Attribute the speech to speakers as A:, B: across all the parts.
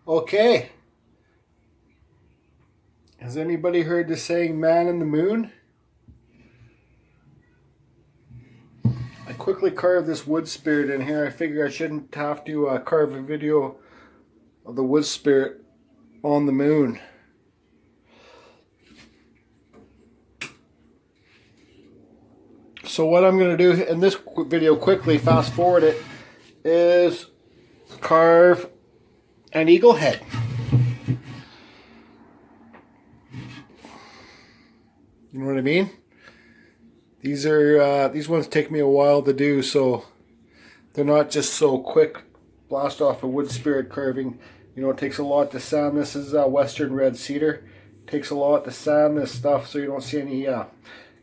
A: Okay. Has anybody heard the saying man in the moon? I quickly carved this wood spirit in here. I figure I shouldn't have to carve a video of the wood spirit on the moon. So what I'm going to do in this video, quickly fast forward it, is carve an eagle head. You know what I mean? These ones take me a while to do, so they're not just so quick blast off a wood spirit carving. You know, it takes a lot to sand. This is western red cedar. It takes a lot to sand this stuff so you don't see any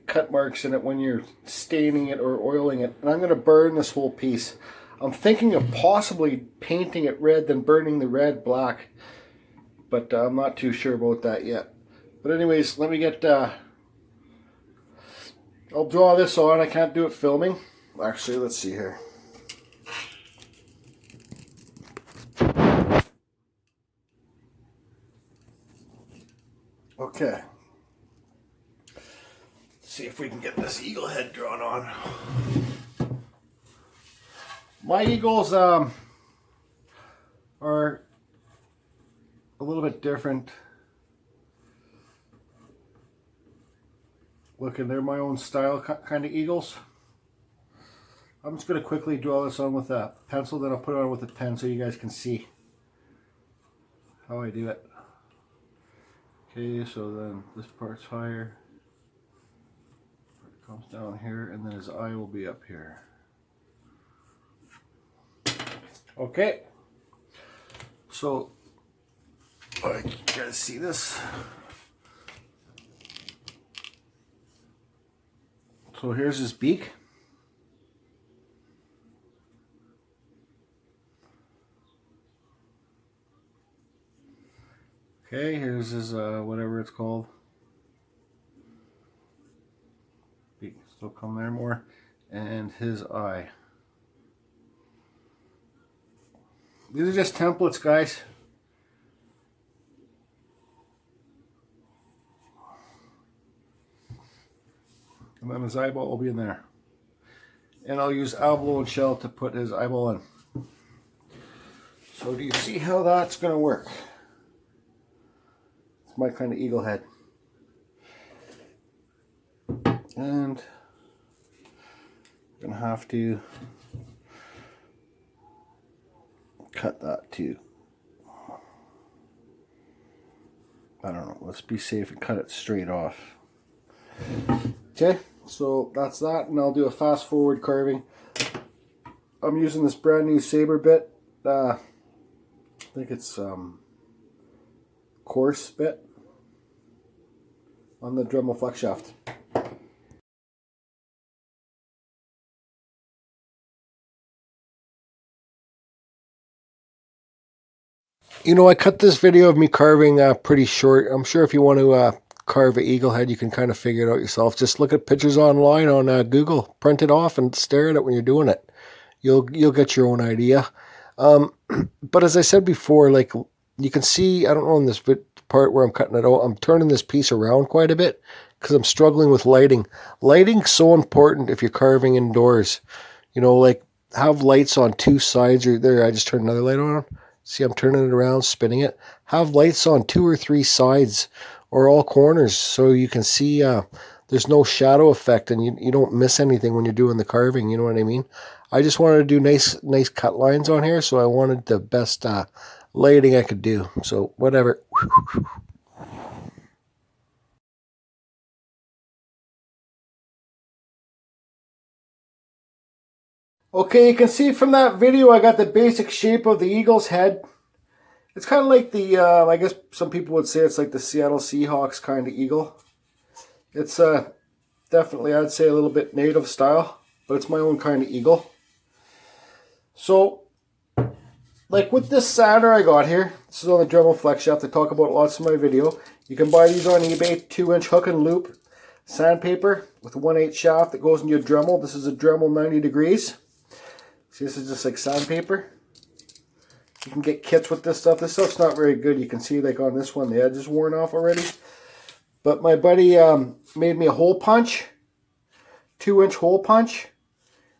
A: cut marks in it when you're staining it or oiling it. And I'm going to burn this whole piece. I'm thinking of possibly painting it red, then burning the red black, but I'm not too sure about that yet. But anyways, let me get I'll draw this on. I can't do it filming. Actually, let's see here. Okay. Let's see if we can get this eagle head drawn on. My eagles are a little bit different looking. They're my own style kind of eagles. I'm just going to quickly draw this on with a pencil, then I'll put it on with a pen so you guys can see how I do it. Okay, so then this part's higher. It comes down here, and then his eye will be up here. Okay, so you guys see this? So here's his beak. Okay, here's his whatever it's called. Beak still come there more, and his eye. These are just templates, guys. And then his eyeball will be in there. And I'll use abalone shell to put his eyeball in. So do you see how that's going to work? It's my kind of eagle head. And I'm going to have to cut that too. I don't know, let's be safe and cut it straight off. Okay, so that's that, and I'll do a fast forward carving. I'm using this brand new saber bit. I think it's coarse bit on the dremel flex shaft. You know, I cut this video of me carving pretty short. I'm sure if you want to carve an eagle head, you can kind of figure it out yourself. Just look at pictures online on Google, print it off, and stare at it when you're doing it. You'll get your own idea. But as I said before, like you can see, I don't know in this part where I'm cutting it out, I'm turning this piece around quite a bit because I'm struggling with lighting. Lighting's so important if you're carving indoors. You know, like have lights on two sides. Or there, I just turned another light on. See, I'm turning it around, spinning it. Have lights on 2 or 3 sides or all corners so you can see there's no shadow effect and you don't miss anything when you're doing the carving, you know what I mean? I just wanted to do nice cut lines on here, so I wanted the best lighting I could do. So whatever. Okay, you can see from that video I got the basic shape of the eagle's head. It's kind of like the, I guess some people would say it's like the Seattle Seahawks kind of eagle. It's definitely, I'd say, a little bit native style, but it's my own kind of eagle. So, like with this sander I got here, this is on the Dremel Flex Shaft. I talk about lots in my video. You can buy these on eBay, 2-inch hook and loop sandpaper with a 1/8 shaft that goes into your Dremel. This is a Dremel 90 degrees. See, this is just like sandpaper. You can get kits with this stuff. This stuff's not very good. You can see like on this one, the edge is worn off already. But my buddy made me a hole punch, 2-inch hole punch.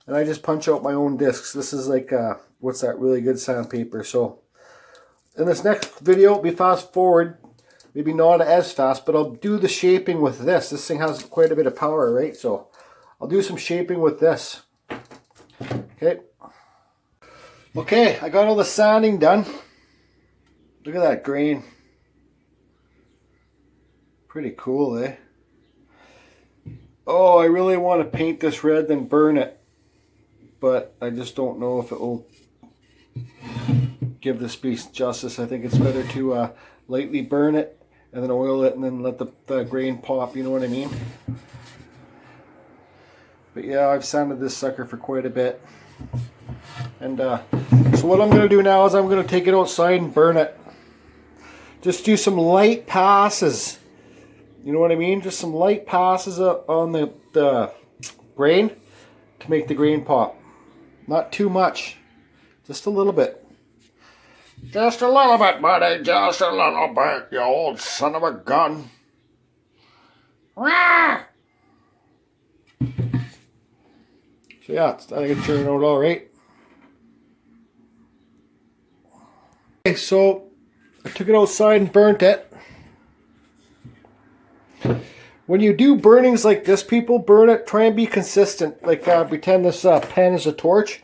A: And I just punch out my own discs. This is like, what's that, really good sandpaper. So in this next video, it'll be fast forward. Maybe not as fast, but I'll do the shaping with this. This thing has quite a bit of power, right? So I'll do some shaping with this. Okay. Okay, I got all the sanding done. Look at that grain. Pretty cool, eh? Oh, I really want to paint this red then burn it. But I just don't know if it will give this piece justice. I think it's better to lightly burn it and then oil it and then let the grain pop, you know what I mean? But yeah, I've sanded this sucker for quite a bit. And so what I'm going to do now is I'm going to take it outside and burn it. Just do some light passes. You know what I mean? Just some light passes on the grain to make the grain pop. Not too much. Just a little bit. Just a little bit, buddy. Just a little bit, you old son of a gun. Rah! So yeah, I think it turned out all right. Okay, so I took it outside and burnt it. When you do burnings like this, people burn it, try and be consistent. Like pretend this pen is a torch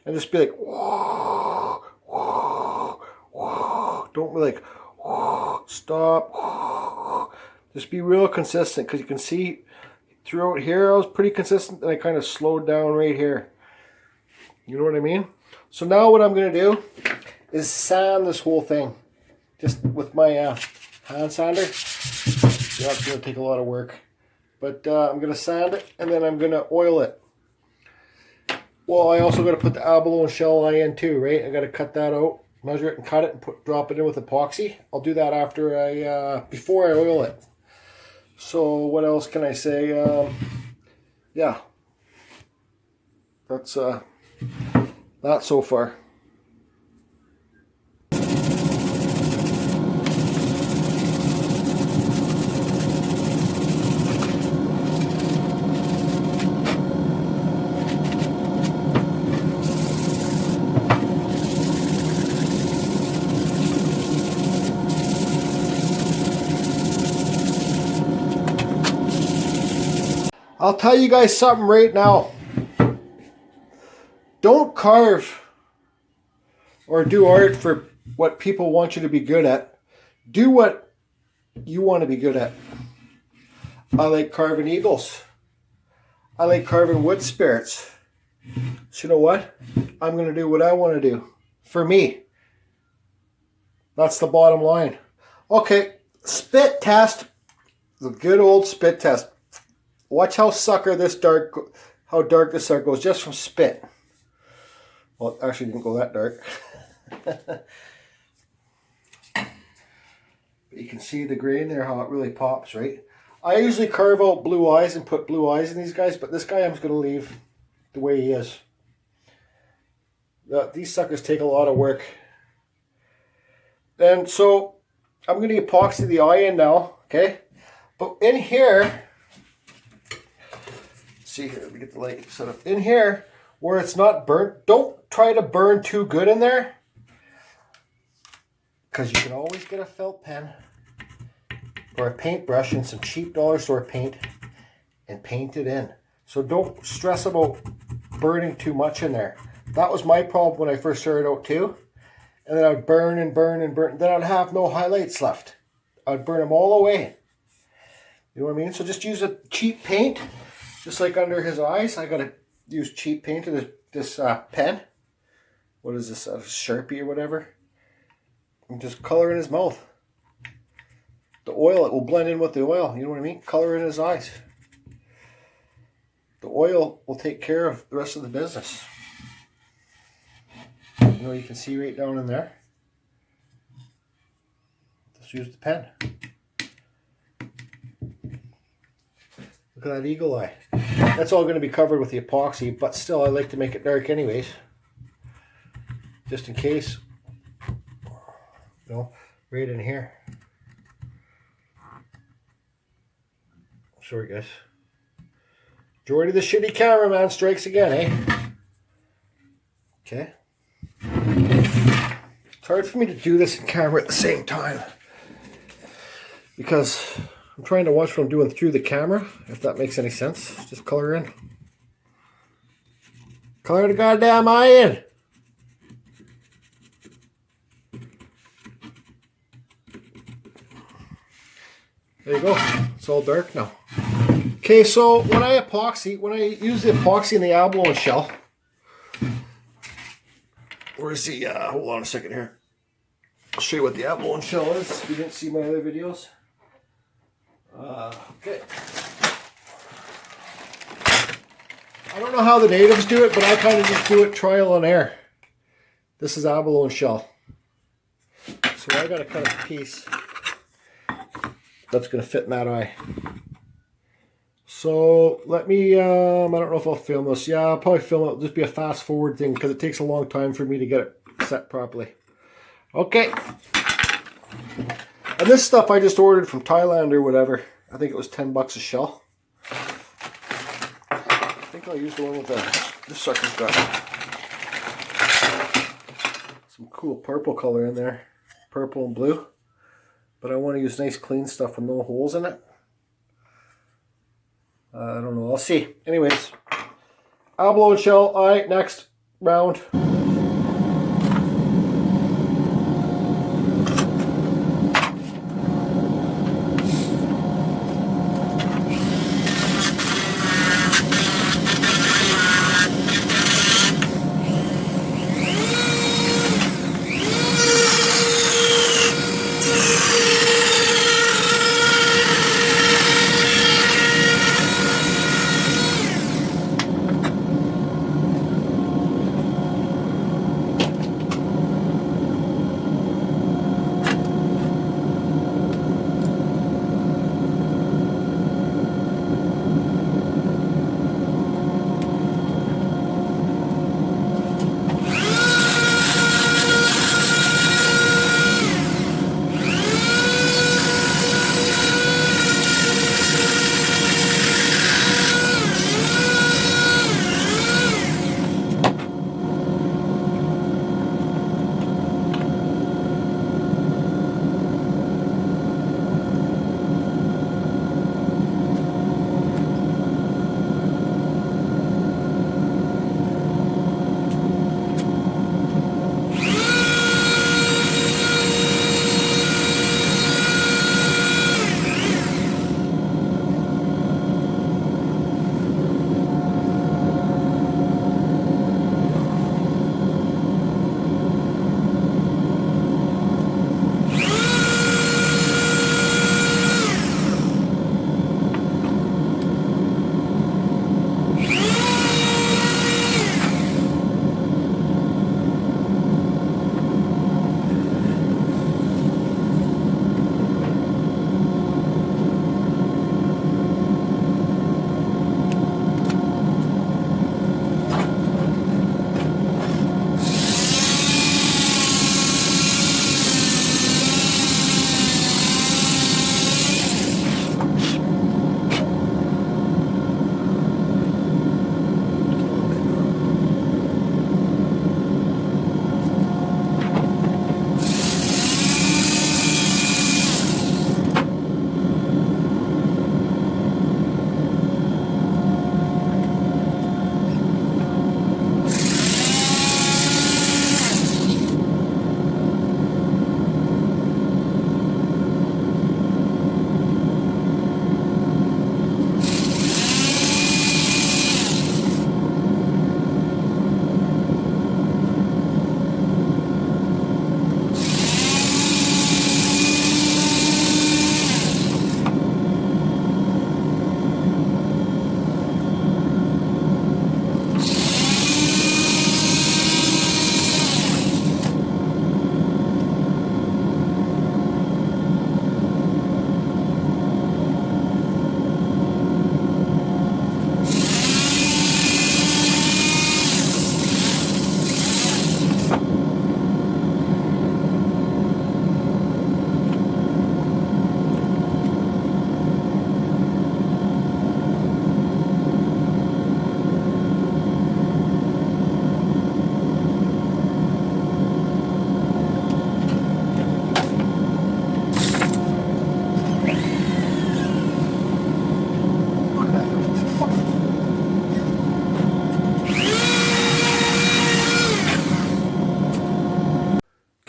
A: and just be like, whoa, whoa, whoa. Don't be like, whoa, stop. Whoa. Just be real consistent because you can see throughout here I was pretty consistent and I kind of slowed down right here. You know what I mean? So now what I'm going to do is sand this whole thing just with my hand sander. Yeah, it's going to take a lot of work. But I'm going to sand it and then I'm going to oil it. Well, I also got to put the abalone shell eye in too, right? I got to cut that out, measure it and cut it and drop it in with epoxy. I'll do that after before I oil it. So what else can I say? Yeah, that's that so far. I'll tell you guys something right now. Don't carve or do art for what people want you to be good at. Do what you want to be good at. I like carving eagles. I like carving wood spirits. So you know what? I'm going to do what I want to do. For me. That's the bottom line. Okay, spit test. The good old spit test. Watch how how dark this sucker goes just from spit. Well, it actually didn't go that dark. But you can see the grain there, how it really pops, right? I usually carve out blue eyes and put blue eyes in these guys, but this guy I'm just going to leave the way he is. These suckers take a lot of work. And so I'm going to epoxy the eye in now, okay? But in here, see here, let me get the light set up. In here, where it's not burnt, don't try to burn too good in there. Because you can always get a felt pen or a paintbrush and some cheap dollar store paint and paint it in. So don't stress about burning too much in there. That was my problem when I first started out too. And then I'd burn and burn and burn. Then I'd have no highlights left. I'd burn them all away. You know what I mean? So just use a cheap paint. Just like under his eyes, I gotta use cheap paint to this pen. What is this, a Sharpie or whatever? And just color in his mouth. The oil, it will blend in with the oil. You know what I mean? Color in his eyes. The oil will take care of the rest of the business. You know, you can see right down in there. Just use the pen. Look at that eagle eye. That's all going to be covered with the epoxy, but still I like to make it dark anyways. Just in case You know, right in here. Sorry, guys. Jordy the shitty cameraman strikes again, eh? Okay. It's hard for me to do this in camera at the same time because I'm trying to watch what I'm doing through the camera, if that makes any sense. Just color in. Color the goddamn eye in. There you go. It's all dark now. Okay, so when I use the epoxy in the abalone shell, where's the, hold on a second here. I'll show you what the abalone shell is if you didn't see my other videos. Okay. I don't know how the natives do it, but I kind of just do it trial and error. This is abalone shell. So I got to cut a piece that's going to fit in that eye. So let me, I don't know if I'll film this. Yeah, I'll probably film it. It'll just be a fast forward thing because it takes a long time for me to get it set properly. Okay. And this stuff I just ordered from Thailand or whatever. I think it was 10 bucks a shell. I think I'll use the one with this sucker's got some cool purple color in there. Purple and blue. But I want to use nice clean stuff with no holes in it. I don't know. I'll see. Anyways. Abalone shell. Alright, next round.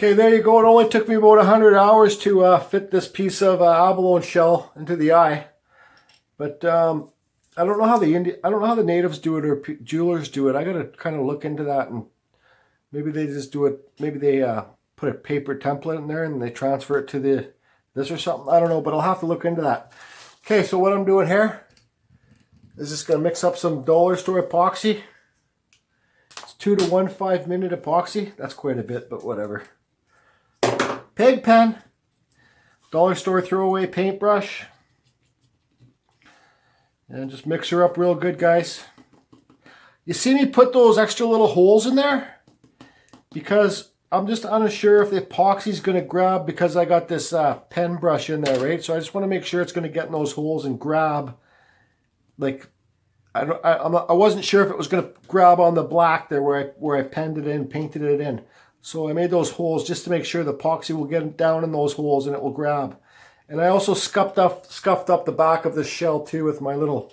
A: Okay, there you go. It only took me about 100 hours to fit this piece of abalone shell into the eye. But I don't know how the natives do it or jewelers do it. I gotta kind of look into that, and maybe they just do it. Maybe they put a paper template in there and they transfer it to this or something. I don't know, but I'll have to look into that. Okay, so what I'm doing here is just gonna mix up some dollar store epoxy. It's 2 to 1 5-minute epoxy. That's quite a bit, but whatever. Pig pen, dollar store throwaway paintbrush. And just mix her up real good, guys. You see me put those extra little holes in there? Because I'm just unsure if the epoxy is going to grab, because I got this pen brush in there, right? So I just want to make sure it's going to get in those holes and grab. Like, I wasn't sure if it was going to grab on the black there where I penned it in, painted it in. So I made those holes just to make sure the epoxy will get down in those holes and it will grab. And I also scuffed up the back of this shell too with my little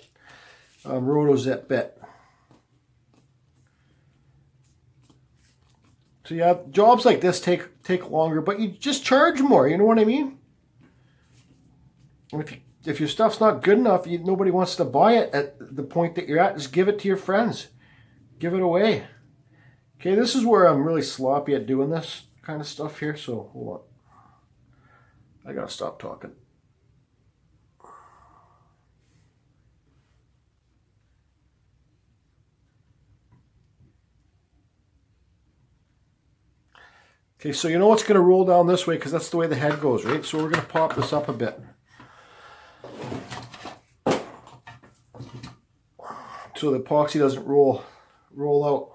A: rotozip bit. So yeah, jobs like this take longer, but you just charge more. You know what I mean? And if your stuff's not good enough, nobody wants to buy it at the point that you're at. Just give it to your friends. Give it away. Okay, this is where I'm really sloppy at doing this kind of stuff here. So hold on. I gotta stop talking. Okay, so you know what's going to roll down this way because that's the way the head goes, right? So we're going to pop this up a bit. So the epoxy doesn't roll out.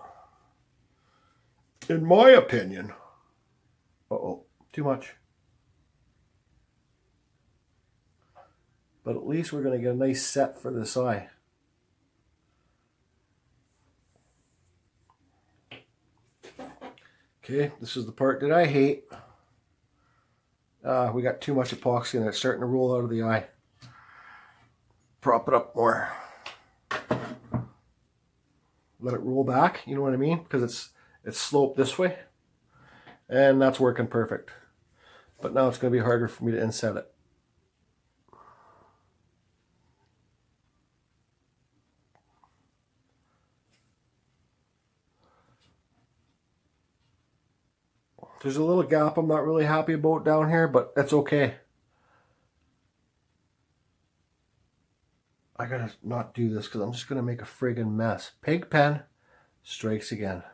A: In my opinion. Uh-oh, too much. But at least we're going to get a nice set for this eye. Okay, this is the part that I hate. We got too much epoxy and it's starting to roll out of the eye. Prop it up more. Let it roll back, you know what I mean? Because it's sloped this way. And that's working perfect. But now it's going to be harder for me to inset it. There's a little gap I'm not really happy about down here, but that's okay. I gotta not do this because I'm just gonna make a friggin' mess. Pig pen strikes again.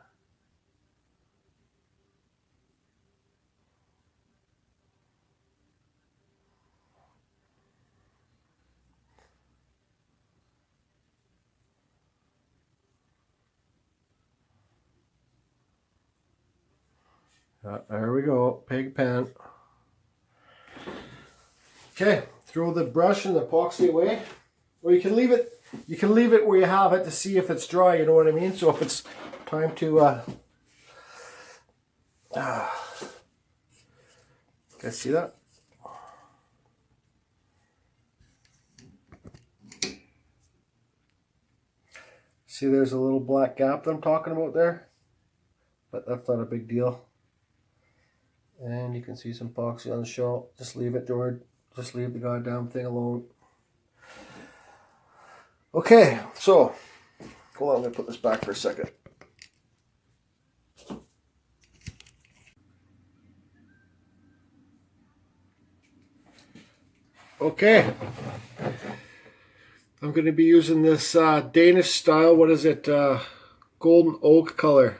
A: There we go, pig pen. Okay, throw the brush and the epoxy away. Or you can leave it where you have it to see if it's dry, you know what I mean? So if it's time to guys see that? See, there's a little black gap that I'm talking about there, but that's not a big deal. And you can see some epoxy on the shell. Just leave it, George. Just leave the goddamn thing alone. Okay, so hold on, I'm gonna put this back for a second. Okay, I'm going to be using this Danish style, what is it, golden oak color.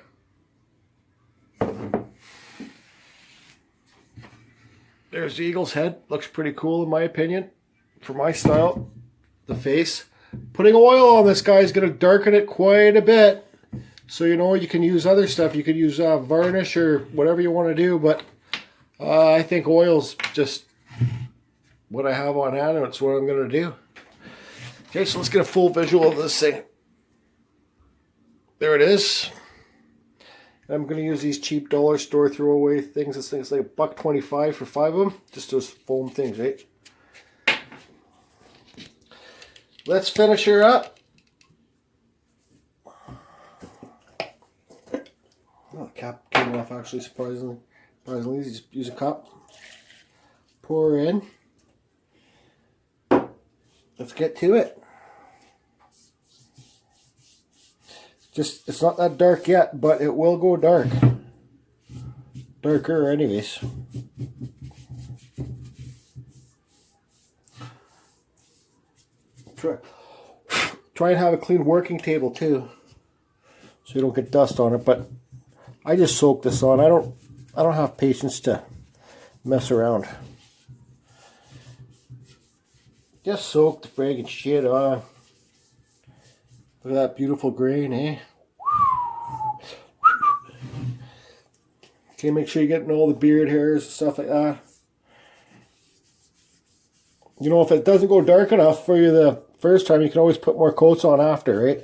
A: There's the eagle's head, looks pretty cool in my opinion, for my style. The face. Putting oil on this guy is going to darken it quite a bit. So you know, you can use other stuff, you could use varnish or whatever you want to do, but I think oil's just what I have on hand, and it's what I'm going to do. Okay, so let's get a full visual of this thing. There it is. I'm going to use these cheap dollar store throwaway things. This thing's like $1.25 for 5 of them. Just those foam things, right? Let's finish her up. Oh, the cap came off actually, surprisingly. Surprisingly, just use a cup. Pour in. Let's get to it. Just, it's not that dark yet, but it will go dark. Darker anyways. Try and have a clean working table too, so you don't get dust on it. But I just soak this on. I don't have patience to mess around. Just soak the friggin' shit on. Look at that beautiful grain, eh? Okay, make sure you're getting all the beard hairs and stuff like that. You know, if it doesn't go dark enough for you the first time, you can always put more coats on after, right?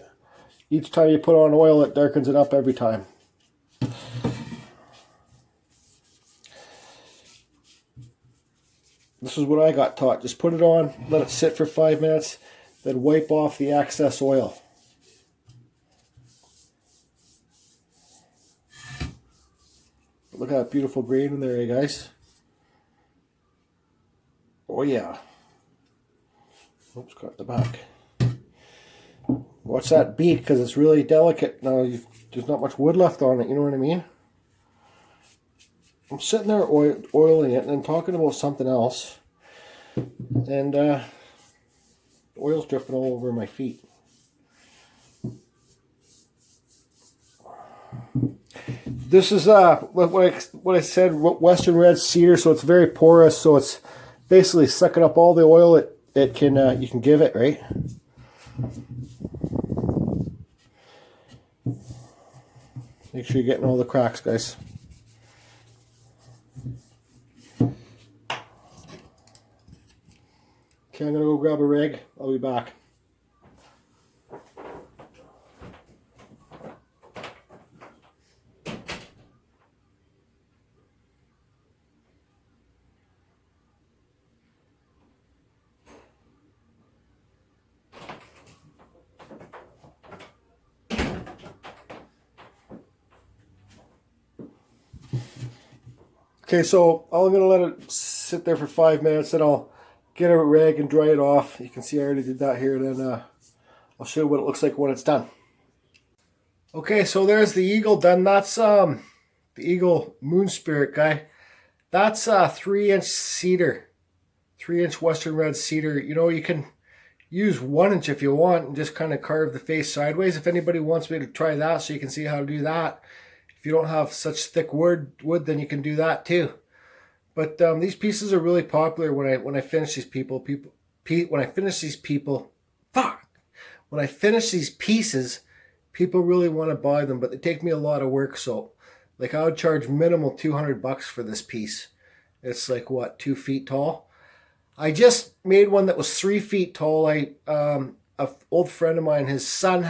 A: Each time you put on oil, it darkens it up every time. This is what I got taught. Just put it on, let it sit for 5 minutes, then wipe off the excess oil. Look at that beautiful grain in there, eh, guys? Oh yeah. Oops, got the back. Watch that beak, because it's really delicate. Now, there's not much wood left on it, you know what I mean? I'm sitting there oiling it and then talking about something else. And the oil's dripping all over my feet. This is what I said, Western red cedar, so it's very porous, so it's basically sucking up all the oil it can you can give it, right? Make sure you're getting all the cracks, guys. Okay, I'm gonna go grab a rig. I'll be back. Okay, so I'm going to let it sit there for 5 minutes, then I'll get a rag and dry it off. You can see I already did that here, then I'll show you what it looks like when it's done. Okay, so there's the eagle done. That's the eagle moon spirit guy. That's 3-inch cedar, 3-inch Western red cedar. You know, you can use 1-inch if you want and just kind of carve the face sideways. If anybody wants me to try that so you can see how to do that. If you don't have such thick wood, then you can do that too. But these pieces are really popular when I finish these when I finish these pieces, people really want to buy them, but they take me a lot of work. So, like, I would charge minimal $200 for this piece. It's like, what, 2 feet tall? I just made one that was 3 feet tall. an old friend of mine, his son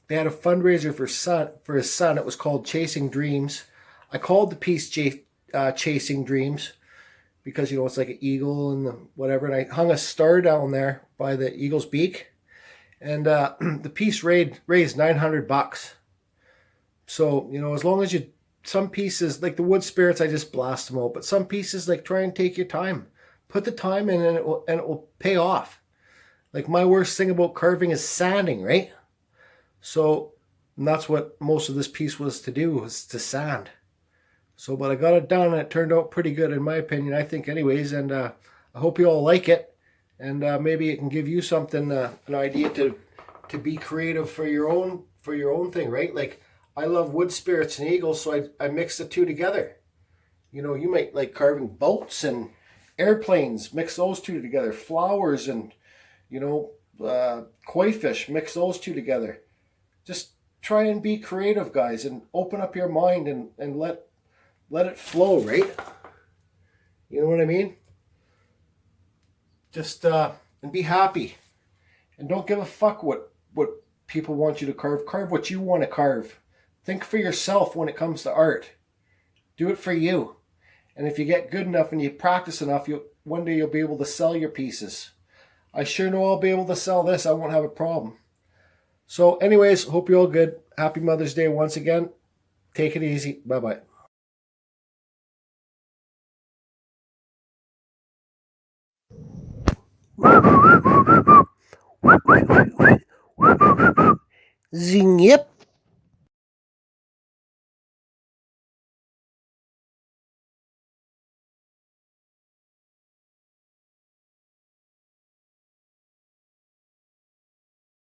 A: they had a fundraiser for his son. It was called Chasing Dreams. I called the piece Chasing Dreams because, you know, it's like an eagle and whatever. And I hung a star down there by the eagle's beak. And the piece raised $900. So, you know, as long as some pieces, like the wood spirits, I just blast them out. But some pieces, like, try and take your time. Put the time in and it will pay off. Like, my worst thing about carving is sanding, right? So that's what most of this piece was to do, was to sand. So, but I got it done and it turned out pretty good in my opinion, I think anyways. And I hope you all like it. And maybe it can give you something, an idea to be creative for your own thing, right? Like, I love wood spirits and eagles, so I mix the two together. You know, you might like carving boats and airplanes, mix those two together. Flowers and, you know, koi fish, mix those two together. Just try and be creative, guys, and open up your mind and let it flow, right? You know what I mean? Just and be happy, and don't give a fuck what people want you to carve. Carve what you want to carve. Think for yourself when it comes to art. Do it for you. And if you get good enough and you practice enough, one day you'll be able to sell your pieces. I sure know I'll be able to sell this. I won't have a problem. So anyways, hope you're all good. Happy Mother's Day once again. Take it easy. Bye-bye. Zing, yep.